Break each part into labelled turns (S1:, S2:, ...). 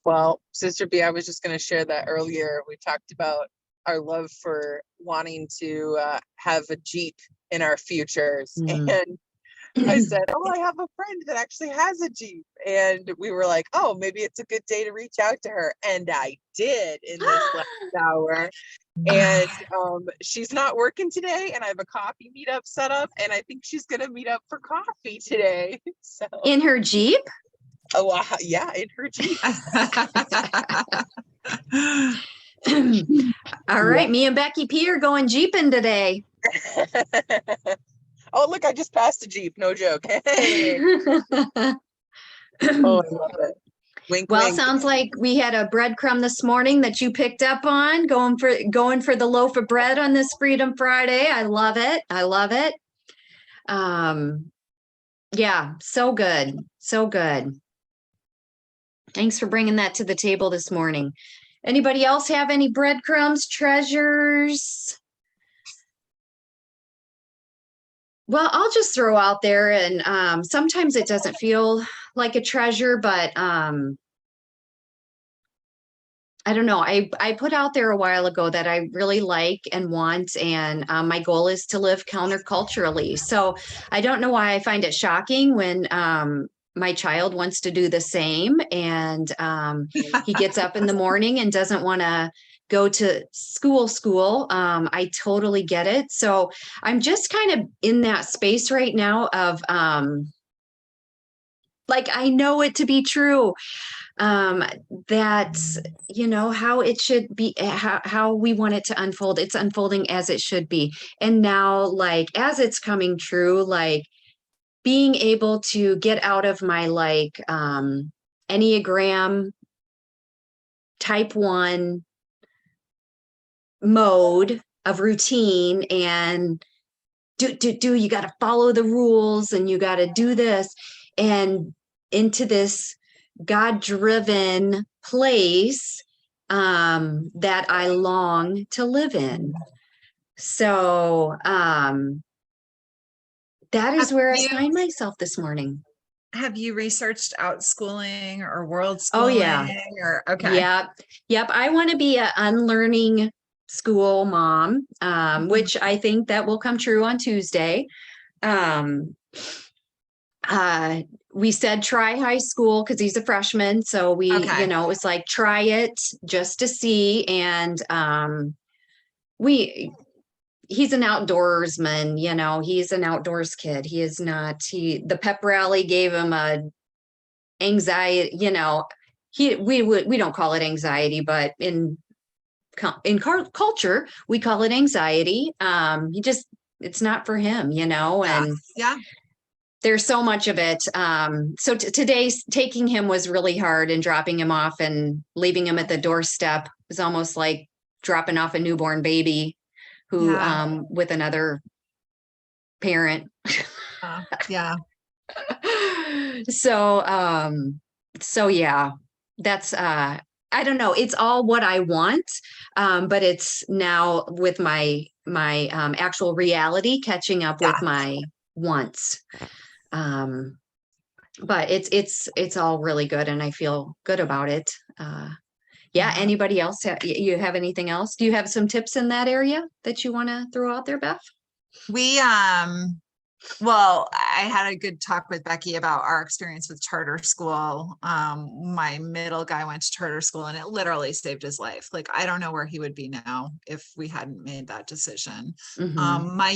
S1: Well, Sister B, I was just going to share that earlier. We talked about our love for wanting to have a Jeep in our futures. And I said, oh, I have a friend that actually has a Jeep. And we were like, oh, maybe it's a good day to reach out to her. And I did in this last hour. And she's not working today. And I have a coffee meetup set up. And I think she's going to meet up for coffee today. So
S2: In her Jeep?
S1: Oh, yeah, in her Jeep.
S2: All right, me and Becky P are going Jeeping today.
S1: Oh, look, I just passed a Jeep. No joke. Hey. Oh, I love it. Wink,
S2: well,
S1: wink.
S2: Sounds like we had a breadcrumb this morning that you picked up on, going for the loaf of bread on this Freedom Friday. I love it. I love it. Yeah, so good. So good. Thanks for bringing that to the table this morning. Anybody else have any breadcrumbs, treasures? Well, I'll just throw out there, and sometimes it doesn't feel like a treasure, but I don't know. I put out there a while ago that I really like and want, and my goal is to live counterculturally. So I don't know why I find it shocking when my child wants to do the same, and he gets up in the morning and doesn't want to go to school. I totally get it. So I'm just kind of in that space right now of like, I know it to be true, that, you know, how it should be, how we want it to unfold. It's unfolding as it should be. And now, like, as it's coming true, like being able to get out of my like Enneagram type 1 mode of routine and do you got to follow the rules and you got to do this, and into this God-driven place that I long to live in. So that is where I find myself this morning.
S3: Have you researched outschooling or world schooling?
S2: Oh yeah.
S3: Or okay.
S2: Yep. I want to be an unlearning school mom, which I think that will come true on Tuesday. We said try high school because he's a freshman. So we, you know, it was like, try it just to see. And he's an outdoorsman, you know, he's an outdoors kid. He is not, the pep rally gave him a anxiety, you know, we don't call it anxiety, but in culture, we call it anxiety. It's not for him, you know, and there's so much of it. So today taking him was really hard, and dropping him off and leaving him at the doorstep was almost like dropping off a newborn baby who, with another parent. So yeah, that's, I don't know. It's all what I want. But it's now with my actual reality catching up with my wants. But it's all really good, and I feel good about it. Anybody else? You have anything else? Do you have some tips in that area that you want to throw out there, Beth?
S3: Well, I had a good talk with Becky about our experience with charter school. My middle guy went to charter school, and it literally saved his life. Like, I don't know where he would be now if we hadn't made that decision. My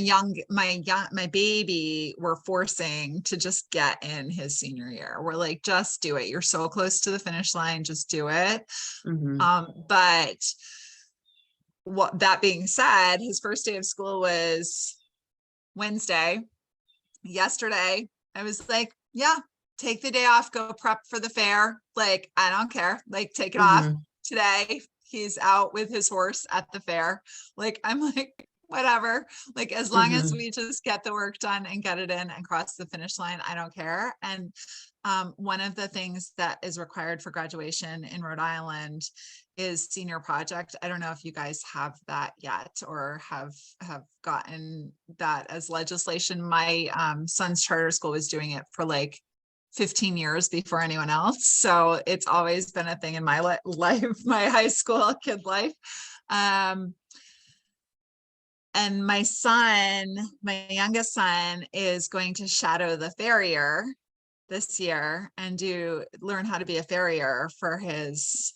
S3: baby, we're forcing to just get in his senior year. We're like, just do it. You're so close to the finish line. Just do it. But that being said, his first day of school was Wednesday. Yesterday, I was like, take the day off, go prep for the fair. Like, I don't care. Like, take it off. Today, he's out with his horse at the fair. Like, I'm like, whatever. Like, as long as we just get the work done and get it in and cross the finish line, I don't care. And one of the things that is required for graduation in Rhode Island is senior project. I don't know if you guys have that yet or have gotten that as legislation. My son's charter school was doing it for like 15 years before anyone else. So it's always been a thing in my life, my high school kid life. And my son, my youngest son, is going to shadow the farrier this year and learn how to be a farrier for his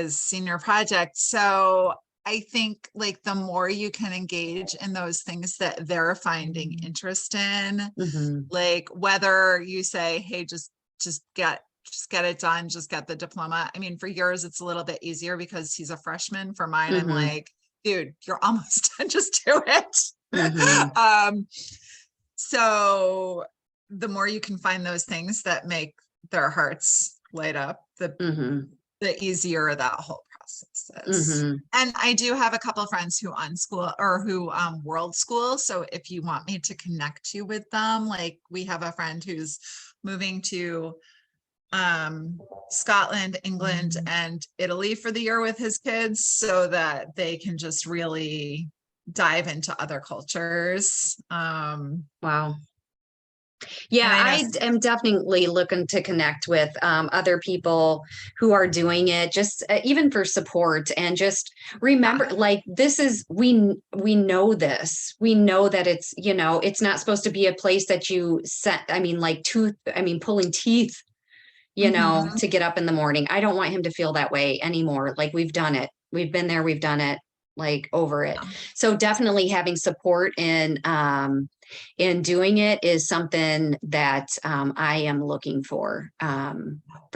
S3: senior project. So I think like the more you can engage in those things that they're finding interest in, like whether you say, hey, just get it done, just get the diploma. I mean, for yours, it's a little bit easier because he's a freshman. For mine, I'm like, dude, you're almost done, just do it. So the more you can find those things that make their hearts light up, the easier that whole process is. And I do have a couple of friends who unschool or who world school. So if you want me to connect you with them, like we have a friend who's moving to Scotland, England, and Italy for the year with his kids so that they can just really dive into other cultures.
S2: Wow. Yeah, I am definitely looking to connect with other people who are doing it, just even for support, and just remember, like, this is, we know this, we know that it's, you know, it's not supposed to be a place that you set, I mean, like pulling teeth, you know, to get up in the morning. I don't want him to feel that way anymore. Like, we've done it. We've been there. We've done it, like, over it. So definitely having support in doing it is something that I am looking for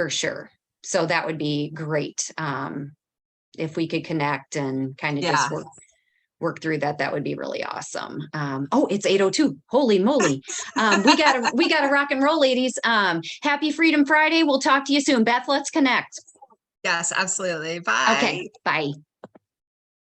S2: sure. So that would be great. If we could connect and kind of just work through that, that would be really awesome. Oh, it's 8:02. Holy moly. We gotta rock and roll, ladies. Happy Freedom Friday. We'll talk to you soon. Beth, let's connect.
S3: Yes, absolutely. Bye.
S2: Okay, bye.